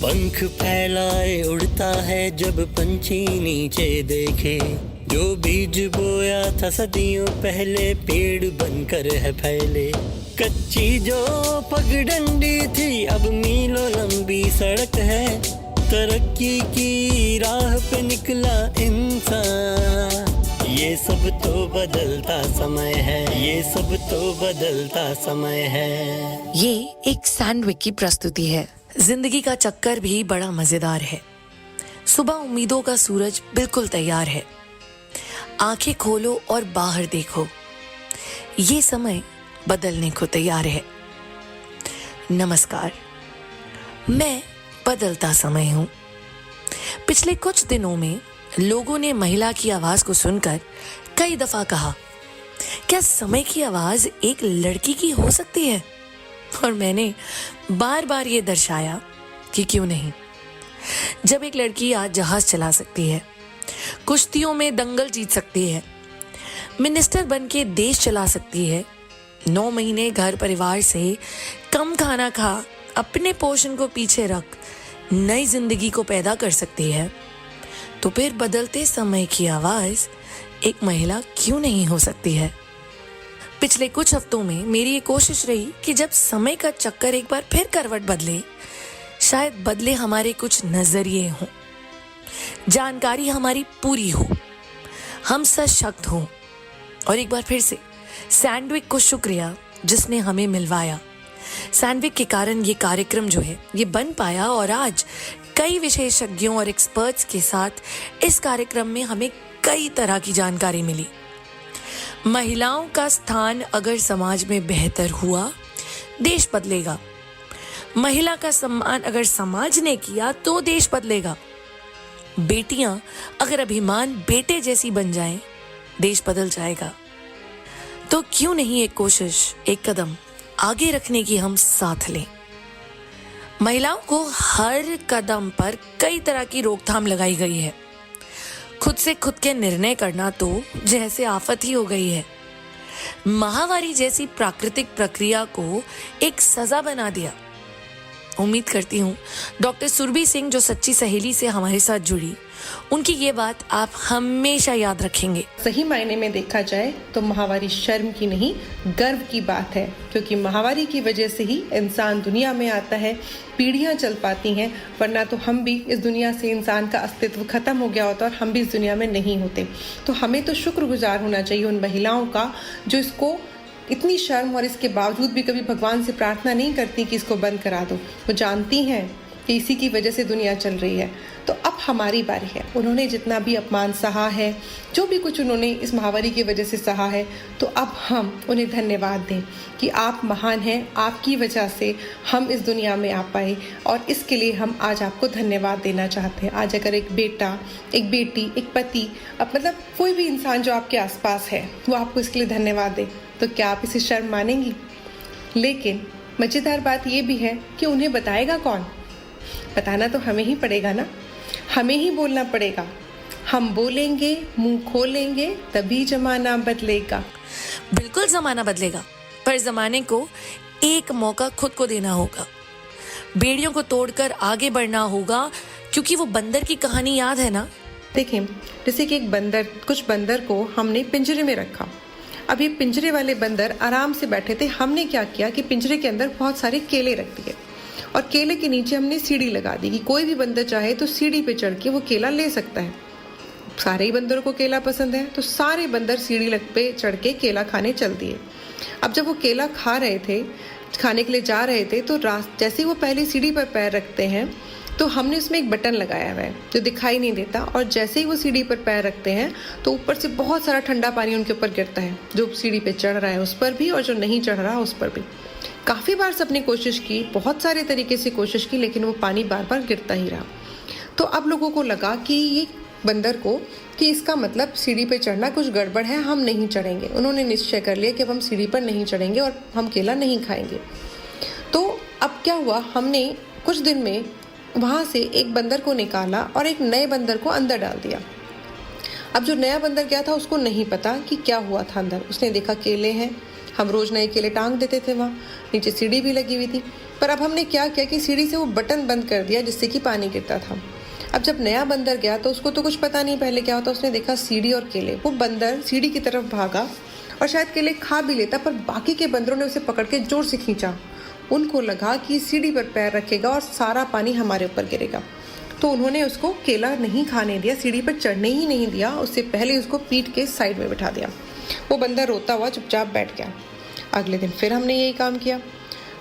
पंख फैलाए उड़ता है जब पंछी नीचे देखे, जो बीज बोया था सदियों पहले पेड़ बनकर है फैले। कच्ची जो पगडंडी थी अब मीलों लंबी सड़क है, तरक्की की राह पे निकला इंसान। ये सब तो बदलता समय है, ये सब तो बदलता समय है। ये एक सैंडविच की प्रस्तुति है। जिंदगी का चक्कर भी बड़ा मजेदार है। सुबह उम्मीदों का सूरज बिल्कुल तैयार है। आंखें खोलो और बाहर देखो, ये समय बदलने को तैयार है। नमस्कार, मैं बदलता समय हूं। पिछले कुछ दिनों में लोगों ने महिला की आवाज को सुनकर कई दफा कहा, क्या समय की आवाज एक लड़की की हो सकती है? और मैंने बार बार ये दर्शाया कि क्यों नहीं। जब एक लड़की आज जहाज चला सकती है, कुश्तियों में दंगल जीत सकती है, मिनिस्टर बनके देश चला सकती है, 9 महीने घर परिवार से कम खाना खा अपने पोषण को पीछे रख नई जिंदगी को पैदा कर सकती है, तो फिर बदलते समय की आवाज एक महिला क्यों नहीं हो सकती है? पिछले कुछ हफ्तों में मेरी ये कोशिश रही कि जब समय का चक्कर एक बार फिर करवट बदले, शायद बदले हमारे कुछ नजरिए हों, जानकारी हमारी पूरी हो, हम सशक्त हों। और एक बार फिर से सैंडविच को शुक्रिया जिसने हमें मिलवाया। सैंडविच के कारण ये कार्यक्रम जो है ये बन पाया और आज कई विशेषज्ञों और एक्सपर्ट्स के साथ इस कार्यक्रम में हमें कई तरह की जानकारी मिली। महिलाओं का स्थान अगर समाज में बेहतर हुआ, देश बदलेगा। महिला का सम्मान अगर समाज ने किया तो देश बदलेगा। बेटियां अगर अभिमान बेटे जैसी बन जाएं, देश बदल जाएगा। तो क्यों नहीं एक कोशिश, एक कदम आगे रखने की हम साथ लें। महिलाओं को हर कदम पर कई तरह की रोकथाम लगाई गई है। खुद से खुद के निर्णय करना तो जैसे आफत ही हो गई है। महामारी जैसी प्राकृतिक प्रक्रिया को एक सजा बना दिया। उम्मीद करती हूँ डॉक्टर सुरभि सिंह जो सच्ची सहेली से हमारे साथ जुड़ी, उनकी ये बात आप हमेशा याद रखेंगे। सही मायने में देखा जाए तो महामारी शर्म की नहीं, गर्व की बात है, क्योंकि महामारी की वजह से ही इंसान दुनिया में आता है, पीढ़ियां चल पाती हैं, वरना तो हम भी इस दुनिया से, इंसान का अस्तित्व खत्म हो गया होता और हम भी इस दुनिया में नहीं होते। तो हमें तो शुक्रगुजार होना चाहिए उन महिलाओं का जो इसको इतनी शर्म और इसके बावजूद भी कभी भगवान से प्रार्थना नहीं करती कि इसको बंद करा दो। वो जानती हैं कि इसी की वजह से दुनिया चल रही है। तो अब हमारी बारी है। उन्होंने जितना भी अपमान सहा है, जो भी कुछ उन्होंने इस महामारी की वजह से सहा है, तो अब हम उन्हें धन्यवाद दें कि आप महान हैं, आपकी वजह से हम इस दुनिया में आ पाए और इसके लिए हम आज आपको धन्यवाद देना चाहते हैं। आज अगर एक बेटा, एक बेटी, एक पति, अब मतलब कोई भी इंसान जो आपके आसपास है, वो आपको इसके लिए धन्यवाद दे, तो क्या आप इसे शर्म मानेंगी? लेकिन मज़ेदार बात ये भी है कि उन्हें बताएगा कौन? बताना तो हमें ही पड़ेगा ना, हमें ही बोलना पड़ेगा। हम बोलेंगे, मुंह खोलेंगे, तभी जमाना बदलेगा। बिल्कुल जमाना बदलेगा, पर जमाने को एक मौका खुद को देना होगा। बेड़ियों को तोड़कर आगे बढ़ना होगा, क्योंकि वो बंदर की कहानी याद है ना? देखें, जैसे कि एक बंदर, कुछ बंदर को हमने पिंजरे में रखा। अब ये पिंजरे वाले बंदर आराम से बैठे थे। हमने क्या किया कि पिंजरे के अंदर बहुत सारे केले रख दिए और केले के नीचे हमने सीढ़ी लगा दी कि कोई भी बंदर चाहे तो सीढ़ी पे चढ़ के वो केला ले सकता है। सारे ही बंदरों को केला पसंद है, तो सारे बंदर सीढ़ी पे चढ़ के केला खाने चल दिए। अब जब वो केला खा रहे थे, खाने के लिए जा रहे थे, तो जैसे वो पहली सीढ़ी पर पैर रखते हैं तो हमने उसमें एक बटन लगाया हुआ है जो दिखाई नहीं देता, और जैसे ही वो सीढ़ी पर पैर रखते हैं तो ऊपर से बहुत सारा ठंडा पानी उनके ऊपर गिरता है, जो सीढ़ी पे चढ़ रहा है उस पर भी और जो नहीं चढ़ रहा उस पर भी। काफ़ी बार सबने कोशिश की, बहुत सारे तरीके से कोशिश की, लेकिन वो पानी बार बार गिरता ही रहा। तो अब लोगों को लगा कि ये बंदर को कि इसका मतलब सीढ़ी पे चढ़ना कुछ गड़बड़ है, हम नहीं चढ़ेंगे। उन्होंने निश्चय कर लिया कि अब हम सीढ़ी पर नहीं चढ़ेंगे और हम केला नहीं खाएंगे। तो अब क्या हुआ, हमने कुछ दिन में वहाँ से एक बंदर को निकाला और एक नए बंदर को अंदर डाल दिया। अब जो नया बंदर गया था उसको नहीं पता कि क्या हुआ था अंदर। उसने देखा केले हैं, हम रोज नए केले टांग देते थे, वहाँ नीचे सीढ़ी भी लगी हुई थी। पर अब हमने क्या किया कि सीढ़ी से वो बटन बंद कर दिया जिससे कि पानी गिरता था। अब जब नया बंदर गया तो उसको तो कुछ पता नहीं पहले क्या होता, उसने देखा सीढ़ी और केले। वो बंदर सीढ़ी की तरफ भागा और शायद केले खा भी लेता, पर बाकी के बंदरों ने उसे पकड़ के जोर से खींचा। उनको लगा कि सीढ़ी पर पैर रखेगा और सारा पानी हमारे ऊपर गिरेगा, तो उन्होंने उसको केला नहीं खाने दिया, सीढ़ी पर चढ़ने ही नहीं दिया, उससे पहले उसको पीठ के साइड में बिठा दिया। वो बंदर रोता हुआ चुपचाप बैठ गया। अगले दिन फिर हमने यही काम किया।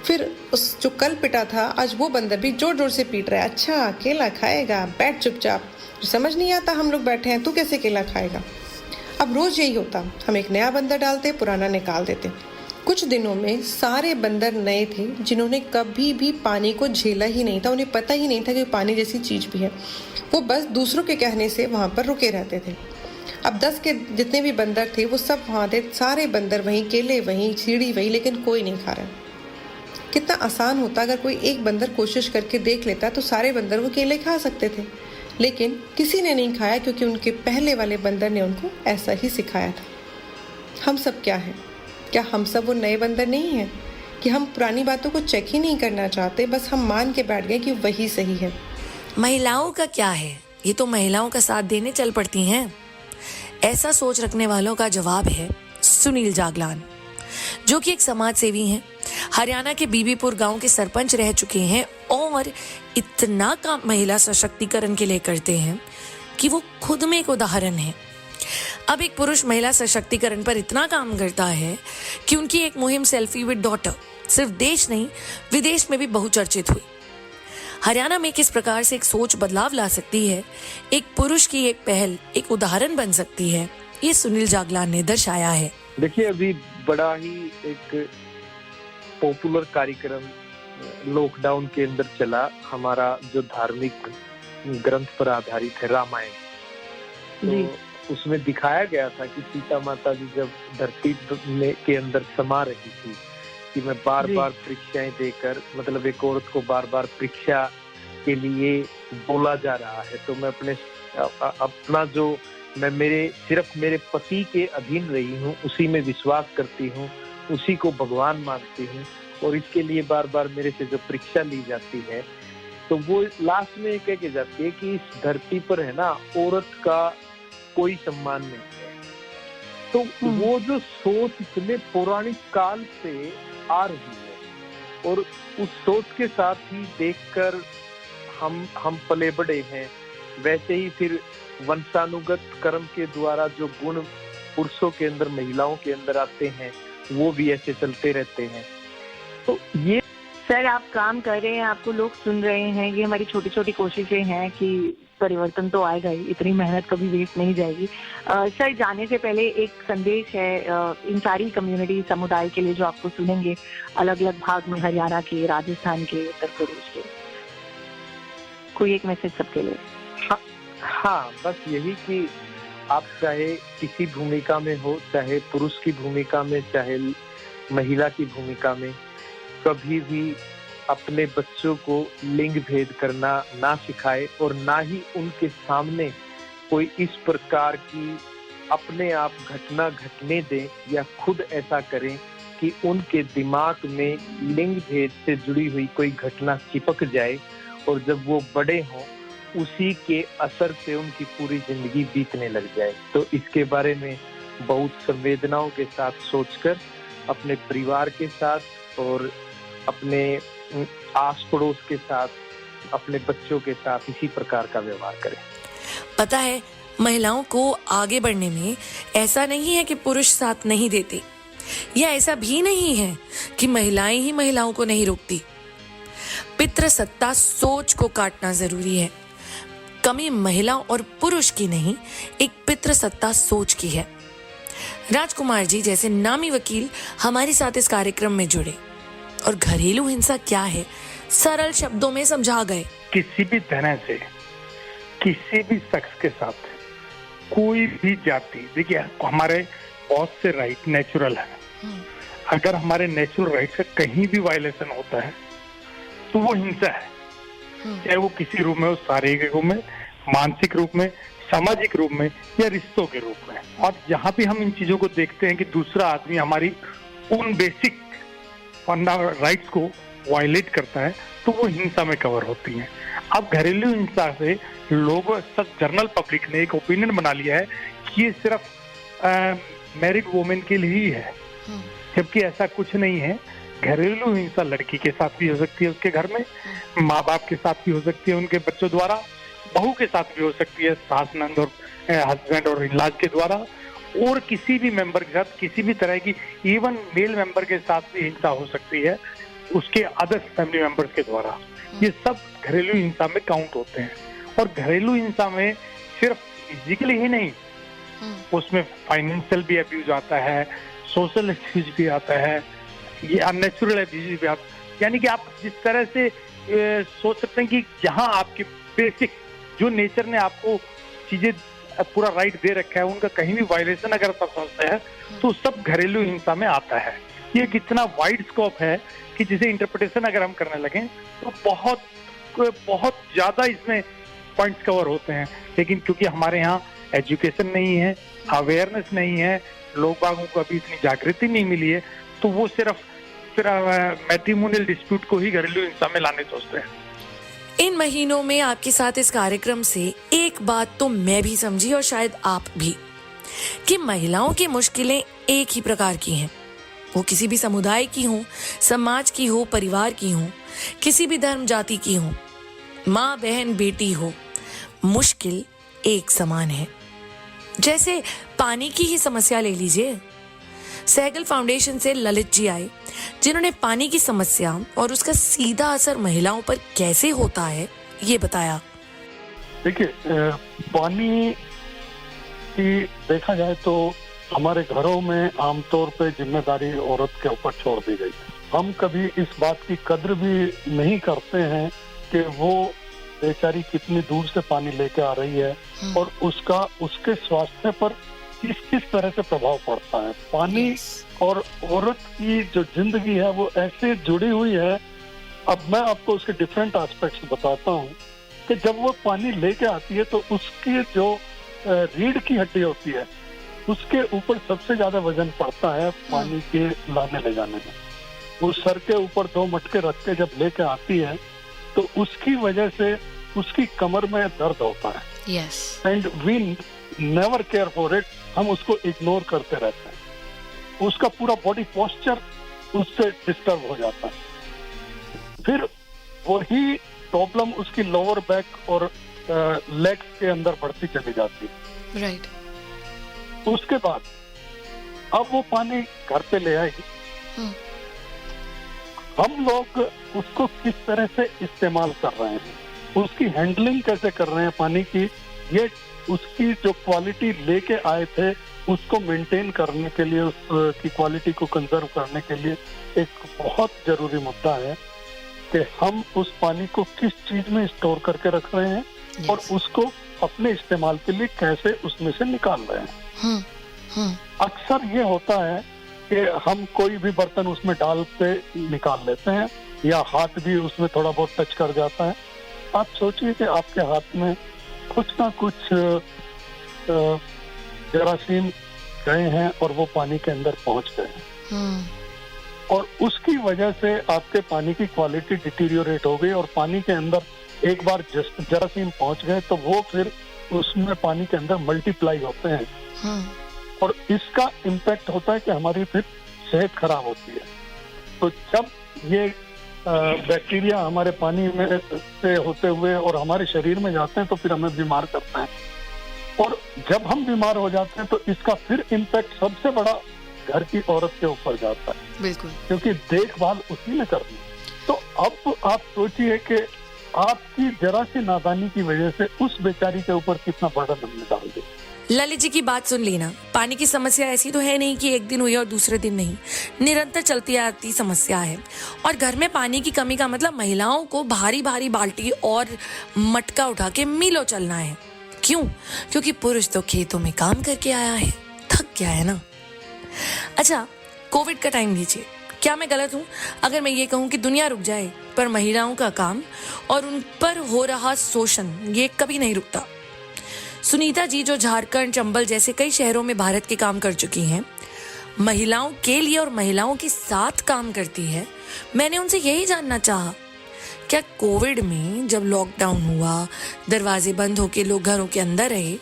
फिर उस जो कल पिटा था, आज वो बंदर भी जोर जोर से पीट रहा है, अच्छा केला खाएगा, बैठ चुपचाप, समझ नहीं आता हम लोग बैठे हैं, तू कैसे केला खाएगा। अब रोज यही होता, हम एक नया बंदर डालते, पुराना निकाल देते। कुछ दिनों में सारे बंदर नए थे जिन्होंने कभी भी पानी को झेला ही नहीं था, उन्हें पता ही नहीं था कि पानी जैसी चीज भी है। वो बस दूसरों के कहने से वहां पर रुके रहते थे। अब 10 के जितने भी बंदर थे वो सब वहां थे, सारे बंदर वहीं, केले वहीं, सीढ़ी वहीं, लेकिन कोई नहीं खा रहा। कितना आसान होता अगर कोई एक बंदर कोशिश करके देख लेता, तो सारे बंदर वो केले खा सकते थे, लेकिन किसी ने नहीं खाया क्योंकि उनके पहले वाले बंदर ने उनको ऐसा ही सिखाया था। हम सब क्या हैं? क्या हम सब वो नए बंदर नहीं हैं कि हम पुरानी बातों को चेक ही नहीं करना चाहते, बस हम मान के बैठ गए कि वही सही है। महिलाओं का क्या है, ये तो महिलाओं का साथ देने चल पड़ती हैं। ऐसा सोच रखने वालों का जवाब है सुनील जागलान, जो कि एक समाज सेवी हैं, हरियाणा के बीबीपुर गांव के सरपंच रह चुके हैं और इतना काम महिला सशक्तिकरण के लिए करते हैं कि वो खुद में एक उदाहरण है। अब एक पुरुष महिला सशक्तिकरण पर इतना काम करता है कि उनकी एक मुहिम सेल्फी विद डॉटर सिर्फ देश नहीं विदेश में भी बहुचर्चित हुई। हरियाणा में किस प्रकार से एक सोच बदलाव ला सकती है, एक पुरुष की एक पहल एक उदाहरण बन सकती है, ये सुनील जागलान ने दर्शाया है। देखिए, अभी बड़ा ही एक पॉपुलर कार्यक्रम लॉकडाउन के अंदर चला, हमारा जो धार्मिक ग्रंथ पर आधारित है रामायण। तो उसमें दिखाया गया था कि सीता माता जी जब धरती के अंदर समा रही थी कि मैं बार बार परीक्षाएं देकर, मतलब एक औरत को बार बार परीक्षा के लिए बोला जा रहा है, तो मैं अपना जो मैं सिर्फ मेरे पति के अधीन रही हूँ, उसी में विश्वास करती हूँ, उसी को भगवान मानती हूँ, और इसके लिए बार बार मेरे से जो परीक्षा ली जाती है, तो वो लास्ट में कह के जाती है कि इस धरती पर है ना औरत का कोई सम्मान नहीं है। तो वो जो सोच इतने पौराणिक काल से आ रही है, और उस सोच के साथ ही देखकर हम पले बड़े हैं। वैसे ही फिर वंशानुगत कर्म के द्वारा जो गुण पुरुषों के अंदर महिलाओं के अंदर आते हैं, वो भी ऐसे चलते रहते हैं। तो ये सर, आप काम कर रहे हैं, आपको लोग सुन रहे हैं, ये हमारी छोटी छोटी कोशिशें हैं कि परिवर्तन तो आएगा ही, इतनी मेहनत कभी वेस्ट नहीं जाएगी। सर, जाने से पहले एक संदेश है इन सारी कम्युनिटी समुदाय के लिए जो आपको सुनेंगे अलग अलग भाग में, हरियाणा के, राजस्थान के, उत्तर प्रदेश के, कोई एक मैसेज सबके लिए। हाँ, बस यही कि आप चाहे किसी भूमिका में हो, चाहे पुरुष की भूमिका में, चाहे महिला की भूमिका में, कभी भी अपने बच्चों को लिंग भेद करना ना सिखाए, और ना ही उनके सामने कोई इस प्रकार की अपने आप घटना घटने दें या खुद ऐसा करें कि उनके दिमाग में लिंग भेद से जुड़ी हुई कोई घटना चिपक जाए, और जब वो बड़े हों उसी के असर से उनकी पूरी जिंदगी बीतने लग जाए। तो इसके बारे में बहुत संवेदनाओं के साथ सोचकर अपने परिवार के साथ और अपने आस पड़ोस के साथ, अपने बच्चों के साथ इसी प्रकार का व्यवहार करें। पता है, महिलाओं को आगे बढ़ने में ऐसा नहीं है कि पुरुष साथ नहीं देते, या ऐसा भी नहीं है कि महिलाएं ही महिलाओं को नहीं रोकती। पितृसत्ता सोच को काटना जरूरी है। कमी महिला और पुरुष की नहीं, एक पितृसत्ता सोच की है। राजकुमार जी जैसे नामी वकील हमारे साथ इस कार्यक्रम में जुड़े और घरेलू हिंसा क्या है सरल शब्दों में समझा गए। किसी भी तरह से किसी भी शख्स के साथ कोई भी जाति, देखिए हमारे बहुत से राइट नेचुरल है, अगर हमारे नेचुरल राइट से कहीं भी वायलेशन होता है तो वो हिंसा है, चाहे वो किसी रूप में हो, शारीरिक रूप में, मानसिक रूप में, सामाजिक रूप में या रिश्तों के रूप में। और जहाँ भी हम इन चीजों को देखते हैं कि दूसरा आदमी हमारी उन बेसिक राइट्स को वायलेट करता है तो वो हिंसा में कवर होती हैं। अब घरेलू हिंसा से लोगों, सब जनरल पब्लिक ने एक ओपिनियन बना लिया है कि ये सिर्फ मैरिड वुमेन के लिए ही है, जबकि ऐसा कुछ नहीं है। घरेलू हिंसा लड़की के साथ भी हो सकती है, उसके घर में माँ बाप के साथ भी हो सकती है, उनके बच्चों द्वारा, बहू के साथ भी हो सकती है, सास नंद और हस्बैंड और इलाज के द्वारा, और किसी भी मेंबर के साथ, किसी भी तरह की, इवन मेल मेंबर के साथ भी हिंसा हो सकती है उसके अदर फैमिली मेंबर्स के द्वारा। ये सब घरेलू हिंसा में काउंट होते हैं। और घरेलू हिंसा में सिर्फ फिजिकली ही नहीं, उसमें फाइनेंशियल भी अब्यूज आता है, सोशल अब्यूज भी आता है, ये अननेचुरल अब्यूज भी आता है। यानी कि आप जिस तरह से सोच सकते हैं कि जहां आपके बेसिक जो नेचर ने आपको चीजें पूरा राइट दे रखा है, उनका कहीं भी वायलेशन अगर आप समझते हैं तो सब घरेलू हिंसा में आता है। ये कितना वाइड स्कोप है कि जिसे इंटरप्रिटेशन अगर हम करने लगे तो बहुत बहुत ज्यादा इसमें पॉइंट्स कवर होते हैं। लेकिन क्योंकि हमारे यहाँ एजुकेशन नहीं है, अवेयरनेस नहीं है, लोग बागों को अभी इतनी जागृति नहीं मिली है, तो वो सिर्फ मैट्रिमोनियल डिस्प्यूट को ही घरेलू हिंसा में लाने सोचते हैं। इन महीनों में आपके साथ इस कार्यक्रम से एक बात तो मैं भी समझी, और शायद आप भी, कि महिलाओं की मुश्किलें एक ही प्रकार की हैं। वो किसी भी समुदाय की हो, समाज की हो, परिवार की हो, किसी भी धर्म जाति की हो, माँ बहन बेटी हो, मुश्किल एक समान है। जैसे पानी की ही समस्या ले लीजिए। सहगल फाउंडेशन से ललित जी आए, जिन्होंने पानी की समस्या और उसका सीधा असर महिलाओं पर कैसे होता है ये बताया। देखिए, पानी की देखा जाए तो हमारे घरों में आमतौर पे जिम्मेदारी औरत के ऊपर छोड़ दी गई है। हम कभी इस बात की कद्र भी नहीं करते हैं कि वो बेचारी कितनी दूर से पानी लेके आ रही है और उसका उसके स्वास्थ्य पर किस किस तरह से प्रभाव पड़ता है। पानी और औरत की जो जिंदगी है वो ऐसे जुड़ी हुई है। अब मैं आपको उसके डिफरेंट एस्पेक्ट्स बताता हूँ कि जब वो पानी लेके आती है तो उसकी जो रीढ़ की हड्डी होती है उसके ऊपर सबसे ज्यादा वजन पड़ता है पानी के लाने ले जाने में। वो सर के ऊपर 2 मटके रख के जब लेके आती है तो उसकी वजह से उसकी कमर में दर्द होता है। And we never care for it, हम उसको इग्नोर करते रहते हैं। उसका पूरा बॉडी पोस्चर उससे डिस्टर्ब हो जाता है। फिर वही प्रॉब्लम उसकी लोअर बैक और लेग्स के अंदर बढ़ती चली जाती है। राइट। उसके बाद अब वो पानी घर पे ले आएगी, हम लोग उसको किस तरह से इस्तेमाल कर रहे हैं, उसकी हैंडलिंग कैसे कर रहे हैं पानी की, ये उसकी जो क्वालिटी लेके आए थे उसको मेंटेन करने के लिए, उसकी क्वालिटी को कंजर्व करने के लिए एक बहुत जरूरी मुद्दा है कि हम उस पानी को किस चीज में स्टोर करके रख रहे हैं और उसको अपने इस्तेमाल के लिए कैसे उसमें से निकाल रहे हैं। अक्सर ये होता है कि हम कोई भी बर्तन उसमें डाल के निकाल लेते हैं या हाथ भी उसमें थोड़ा बहुत टच कर जाता है। आप सोचिए कि आपके हाथ में कुछ ना कुछ जरासीम गए हैं और वो पानी के अंदर पहुंच गए हैं और उसकी वजह से आपके पानी की क्वालिटी डिटीरियोरेट हो गई और पानी के अंदर एक बार जरासीम पहुंच गए तो वो फिर उसमें पानी के अंदर मल्टीप्लाई होते हैं और इसका इम्पैक्ट होता है कि हमारी फिर सेहत खराब होती है। तो जब ये बैक्टीरिया हमारे पानी में से होते हुए और हमारे शरीर में जाते हैं तो फिर हमें बीमार करते हैं और जब हम बीमार हो जाते हैं तो इसका फिर इम्पैक्ट सबसे बड़ा घर की औरत के ऊपर जाता है। बिल्कुल, क्योंकि देखभाल उसी ने करनी। तो अब आप सोचिए कि आपकी जरा सी नादानी की वजह से उस बेचारी के ऊपर कितना बर्डन हमने डाल दिया। ललित जी की बात सुन लेना, पानी की समस्या ऐसी तो है नहीं कि एक दिन हुई और दूसरे दिन नहीं, निरंतर चलती आती समस्या है। और घर में पानी की कमी का मतलब महिलाओं को भारी भारी बाल्टी और मटका उठा के मीलों चलना है। क्यों? क्योंकि पुरुष तो खेतों में काम करके आया है, थक गया है ना। अच्छा, कोविड का टाइम लीजिए, क्या मैं गलत हूँ अगर मैं ये कहूँ कि दुनिया रुक जाए पर महिलाओं का काम और उन पर हो रहा शोषण ये कभी नहीं रुकता। सुनीता जी जो झारखंड, चंबल जैसे कई शहरों में भारत के काम कर चुकी हैं, महिलाओं के लिए और महिलाओं के साथ काम करती है, मैंने उनसे यही जानना चाहा, क्या कोविड में जब लॉकडाउन हुआ, दरवाजे बंद होके लोग घरों के अंदर रहे,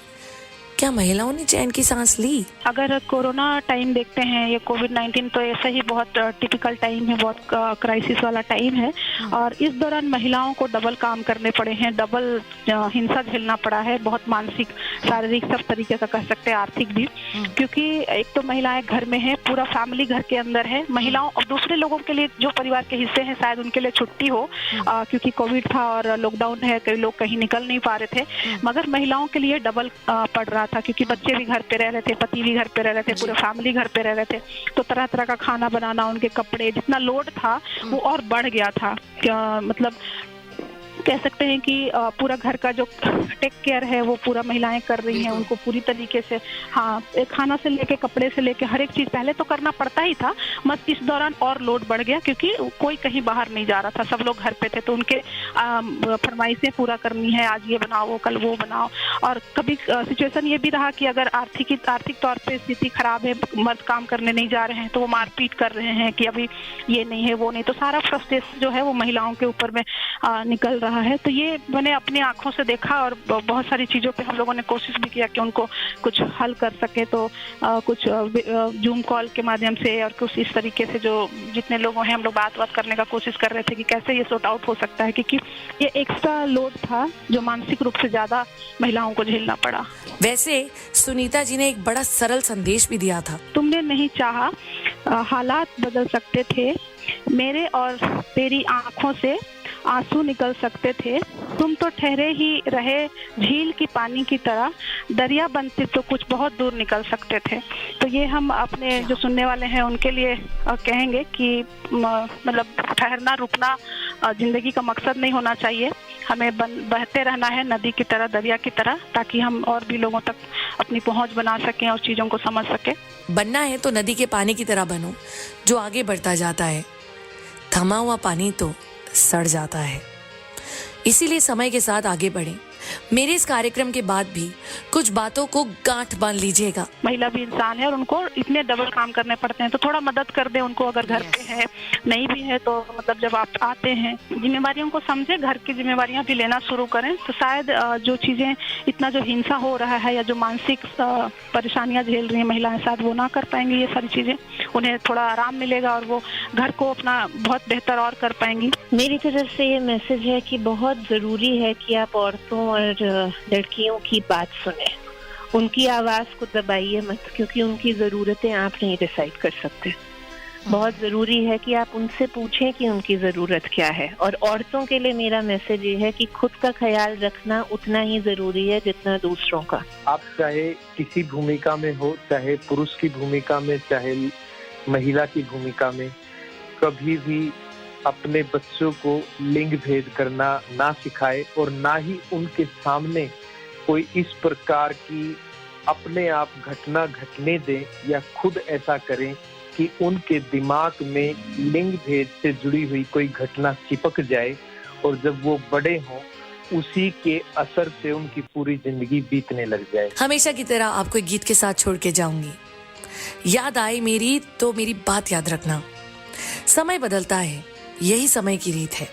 क्या महिलाओं ने चैन की सांस ली? अगर कोरोना टाइम देखते हैं, ये कोविड-19 तो ऐसा ही बहुत टिपिकल टाइम है, बहुत क्राइसिस वाला टाइम है और इस दौरान महिलाओं को डबल काम करने पड़े हैं, डबल हिंसा झेलना पड़ा है, बहुत मानसिक, शारीरिक सब तरीके का कह सकते हैं, आर्थिक भी, क्योंकि एक तो महिलाएं घर में है, पूरा फैमिली घर के अंदर है, महिलाओं और दूसरे लोगों के लिए जो परिवार के हिस्से हैं शायद उनके लिए छुट्टी हो क्योंकि कोविड था और लॉकडाउन है, कई लोग कहीं निकल नहीं पा रहे थे, मगर महिलाओं के लिए डबल पड़ रहा था क्योंकि बच्चे भी घर पे रह रहे थे, पति भी घर पे रह रहे थे, पूरे फैमिली घर पे रह रहे थे, तो तरह तरह का खाना बनाना, उनके कपड़े, जितना लोड था वो और बढ़ गया था। मतलब कह सकते हैं कि पूरा घर का जो टेक केयर है वो पूरा महिलाएं कर रही हैं, उनको पूरी तरीके से, हाँ, खाना से लेके कपड़े से लेके हर एक चीज पहले तो करना पड़ता ही था, बस इस दौरान और लोड बढ़ गया क्योंकि कोई कहीं बाहर नहीं जा रहा था, सब लोग घर पे थे, तो उनके फरमाइशें पूरा करनी है, आज ये बनाओ, कल वो बनाओ। और कभी सिचुएशन ये भी रहा कि अगर आर्थिक तौर पे स्थिति खराब है, मर्द काम करने नहीं जा रहे हैं तो वो मारपीट कर रहे हैं कि अभी ये नहीं है, वो नहीं, तो सारा फ्रस्ट्रेशन जो है वो महिलाओं के ऊपर में निकल रहा है। तो ये मैंने अपनी आंखों से देखा और बहुत सारी चीज़ों पे हम लोगों ने कोशिश भी किया कि उनको कुछ हल कर सके, तो कुछ जूम कॉल के माध्यम से और कुछ इस तरीके से जो जितने लोगों हैं हम लोग बात करने का कोशिश कर रहे थे कि कैसे ये सॉर्ट आउट हो सकता है, क्योंकि ये एक्स्ट्रा लोड था जो मानसिक रूप से ज़्यादा महिलाओं को झेलना पड़ा। वैसे सुनीता जी ने एक बड़ा सरल संदेश भी दिया था, तुमने नहीं चाहा, हालात बदल सकते थे, मेरे और तेरी आंखों से आंसू निकल सकते थे, तुम तो ठहरे ही रहे झील की पानी की तरह, दरिया बनते तो कुछ बहुत दूर निकल सकते थे। तो ये हम अपने जो सुनने वाले हैं उनके लिए कहेंगे कि मतलब ठहरना रुकना जिंदगी का मकसद नहीं होना चाहिए, हमें बहते रहना है नदी की तरह, दरिया की तरह, ताकि हम और भी लोगों तक अपनी पहुंच बना सकें और चीज़ों को समझ सकें। बनना है तो नदी के पानी की तरह बनो जो आगे बढ़ता जाता है, थमा हुआ पानी तो सड़ जाता है। इसीलिए समय के साथ आगे बढ़ें। मेरे इस कार्यक्रम के बाद भी कुछ बातों को गांठ बांध लीजिएगा। महिला भी इंसान है और उनको इतने डबल काम करने पड़ते हैं, तो थोड़ा मदद कर दें उनको, अगर घर पे है, नहीं भी है तो मतलब जब आप आते हैं जिम्मेवारियों को समझे, घर की जिम्मेवारियां भी लेना शुरू करें, तो शायद जो चीजें इतना जो हिंसा हो रहा है या जो मानसिक परेशानियां झेल रही है महिलाएं, शायद वो ना कर पाएंगी ये सारी चीजें, उन्हें थोड़ा आराम मिलेगा और वो घर को अपना बहुत बेहतर और कर पाएंगी। मेरी तरफ से ये मैसेज है कि बहुत जरूरी है कि आप औरतों और लड़कियों की बात सुने, उनकी आवाज को दबाइए मत, क्योंकि उनकी जरूरतें आप नहीं डिसाइड कर सकते। बहुत जरूरी है कि आप उनसे पूछें कि उनकी जरूरत क्या है। और औरतों के लिए मेरा मैसेज ये है कि खुद का ख्याल रखना उतना ही जरूरी है जितना दूसरों का। आप चाहे किसी भूमिका में हो, चाहे पुरुष की भूमिका में, चाहे महिला की भूमिका में, कभी भी अपने बच्चों को लिंग भेद करना ना सिखाए और ना ही उनके सामने कोई इस प्रकार की अपने आप घटना घटने दें या खुद ऐसा करें कि उनके दिमाग में लिंग भेद से जुड़ी हुई कोई घटना चिपक जाए और जब वो बड़े हों उसी के असर से उनकी पूरी जिंदगी बीतने लग जाए। हमेशा की तरह आपको एक गीत के साथ छोड़ के जाऊंगी। याद आए मेरी तो मेरी बात याद रखना। समय बदलता है, यही समय की रीत है।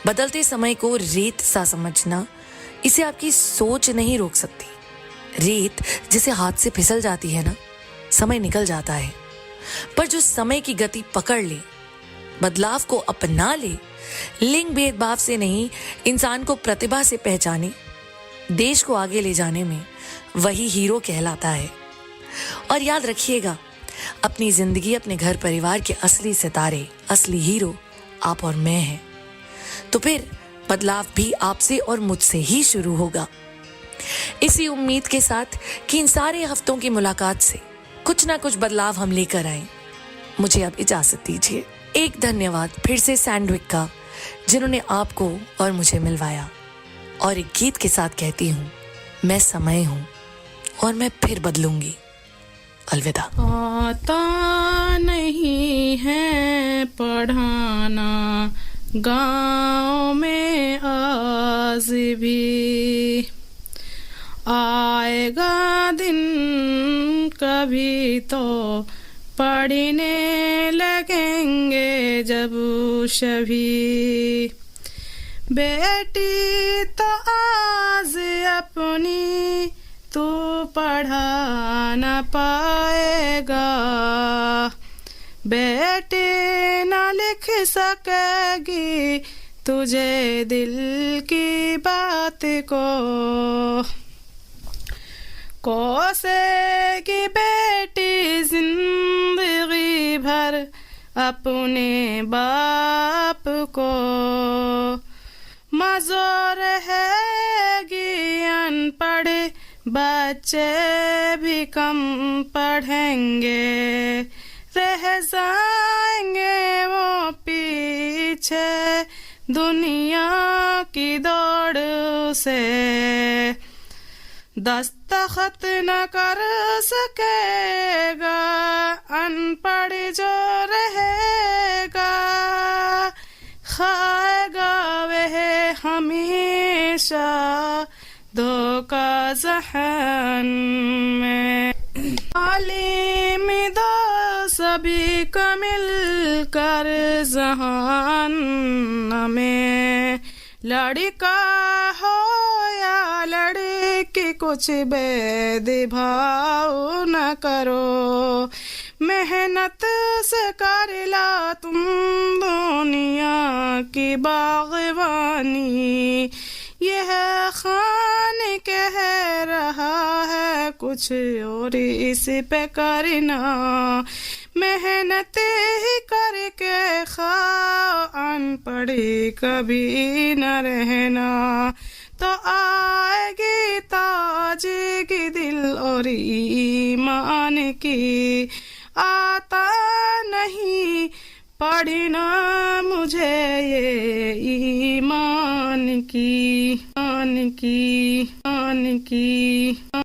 बदलते समय को रेत सा समझना, इसे आपकी सोच नहीं रोक सकती। रेत जिसे हाथ से फिसल जाती है ना, समय निकल जाता है, पर जो समय की गति पकड़ ले, बदलाव को अपना ले, लिंग भेदभाव से नहीं इंसान को प्रतिभा से पहचाने, देश को आगे ले जाने में वही हीरो कहलाता है। और याद रखिएगा, अपनी जिंदगी, अपने घर परिवार के असली सितारे, असली हीरो आप और मैं हैं। तो फिर बदलाव भी आपसे और मुझसे ही शुरू होगा। इसी उम्मीद के साथ कि इन सारे हफ्तों की मुलाकात से कुछ ना कुछ बदलाव हम लेकर आए, मुझे अब इजाजत दीजिए। एक धन्यवाद फिर से सैंडविक का, जिन्होंने आपको और मुझे मिलवाया। और एक गीत के साथ कहती हूँ, मैं समय हूँ और मैं फिर बदलूंगी। अलविदा। आता नहीं है पढ़ाना गाँव में आज भी, आएगा दिन कभी तो पढ़ने लगेंगे जब सभी। बेटी तो आज अपनी तू पढ़ा न पाएगा, बेटी न लिख सकेगी तुझे दिल की बात को। कोसेगी बेटी जिंदगी भर अपने बाप को, मजो रहेगी अनपढ़ बच्चे भी कम पढ़ेंगे, रह जाएंगे वो पीछे दुनिया की दौड़ से। दस्तखत न कर सकेगा अनपढ़ जो रहेगा, खाएगा वह हमेशा धोखा जहन में। तालीम दो सभी को मिलकर जहान में, लड़का हो या लड़की कुछ भेदभाव न करो, मेहनत से कर ला तुम दुनिया की बागवानी। यह खान कह रहा है कुछ और इस पे करना, मेहनत ही करके खाओ अनपढ़ी कभी न रहना। तो आएगी ताजगी दिल और ईमान की, आता नहीं पढ़ना मुझे ये ईमान की।